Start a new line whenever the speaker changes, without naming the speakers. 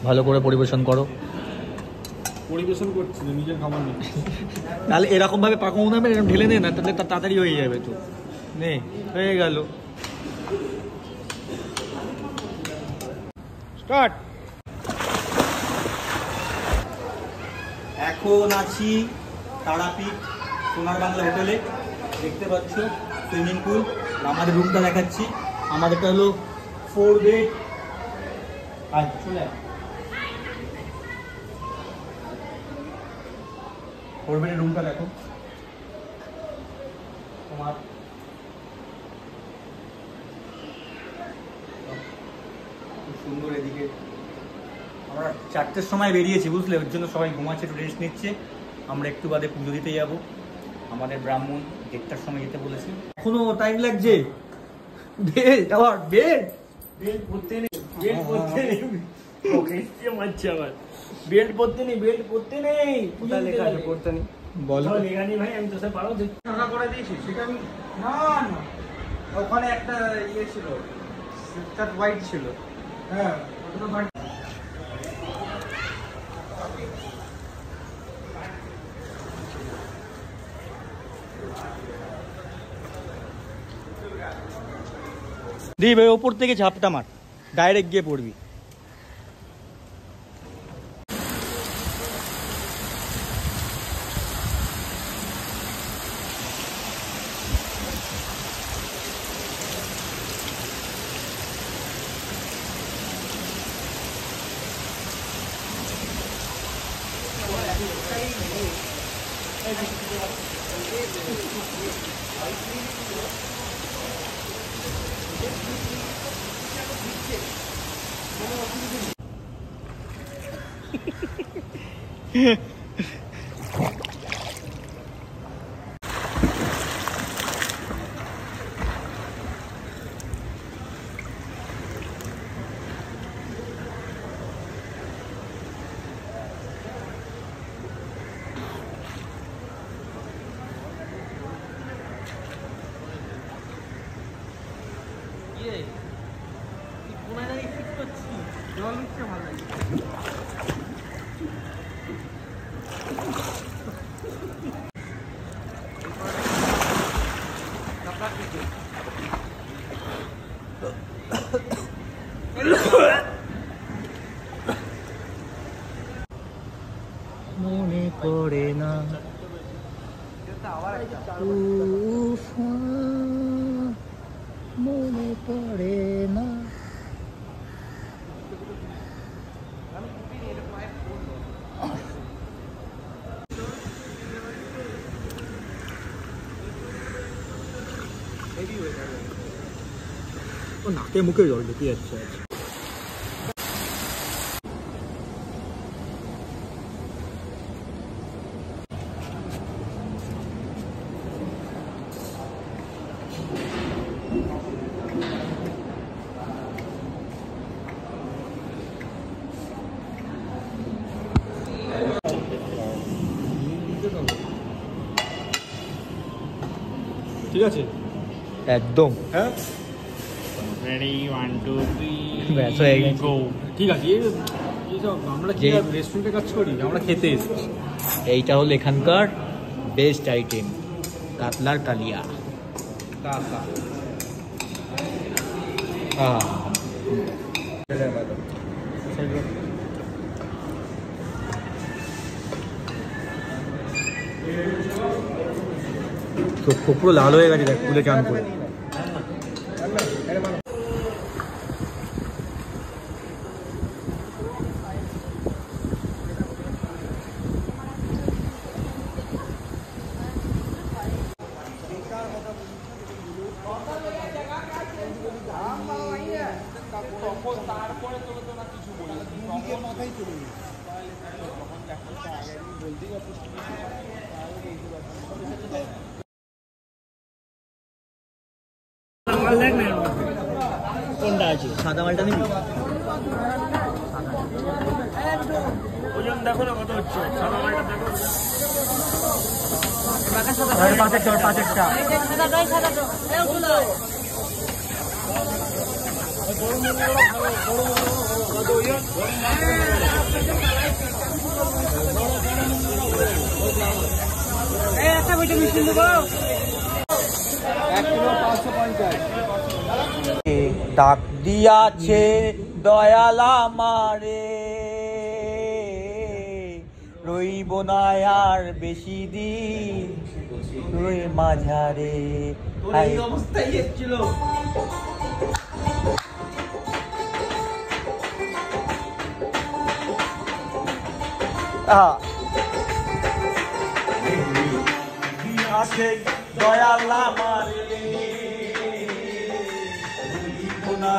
ভালো করে পরিবেশন করো।
পরিবেশন করছি না, নিজের খাবার নেই।
তাহলে এরকম ভাবে পাকাও না, এরকম ঢেলে নে না, তাহলে তাড়াতাড়ি হয়ে যাবে। তো নে, হয়ে গেল। স্টার্ট। এখন আছি তারাপীঠ সোনার বাংলা হোটেলে। দেখতে পাচ্ছ সুইমিং পুল। আমাদের রুমটা দেখাচ্ছি। আমাদেরটা হলো 4 বেড। আর চলে 4 বেডের রুমটা দেখো তোমার। খুব সুন্দর। এদিকে আমরা 4টের সময় বেরিয়েছি, বুঝলে, ওর জন্য সবাই ঘুমাচ্ছে, একটু রেস্ট নিচ্ছে। আমরা একটু বাদে পুজো দিতে যাব। আমাদের ব্রাহ্মণ 1টার সময় যেতে বলেছে। এখনো টাইম লাগছে। বেড আবার বেড পড়তে নেই, বেড পড়তে নেই। ওকে মারছে আবার। বেড পড়তে নেই, বেড পড়তে নেই। কোথায় লেখা আছে পড়তে নেই? বলো লেখা নেই ভাই, আমি তো সব পারো টাকা করে দিয়েছি। সেটা আমি না না, ওখানে একটা ইয়ে ছিল, স্লিপকাট হোয়াইট ছিল। হ্যাঁ ওটা তো ভাই। দিই ভাই, ওপর থেকে ঝাপটা মার, ডাইরেক্ট গিয়ে পড়বি। জল দিচ্ছে ভালো লাগে। মনে পড়ে না মনে পড়ে না। নাকে মুখে জল ঢুকে যাচ্ছে। ঠিক আছে একদম। হ্যাঁ
রেডি 1 2 3
ব্যাস হয়ে গেছে।
গো। ঠিক আছে, এইসব আমরা কি রেস্টুরেন্টে কাজ করি, আমরা খেতে এসেছি।
এইটা হলো এখানকার বেস্ট আইটেম, কাতলার কালিয়া। চোখ পুরো লাল হয়ে গেছে দেখ, ফুলে চান করে। তারপরে তোকে তো না কিছু বলি, মাথায় চলে গেছে। কোনটা আছে? সাদা মালটা নিবি? ওজন দেখো না কত হচ্ছে। সাদা মালটা দেখো। পাঁচেরটা
একটা বইটা মিষ্টি দেবো 1 কিলো 550।
ডাক দিয়াছে দয়াল আমারে, রইব না আর বেশি দিন রই মাঝারে। এই অবস্থায় এসেছিল। আছে দয়াল আমারে, রইব না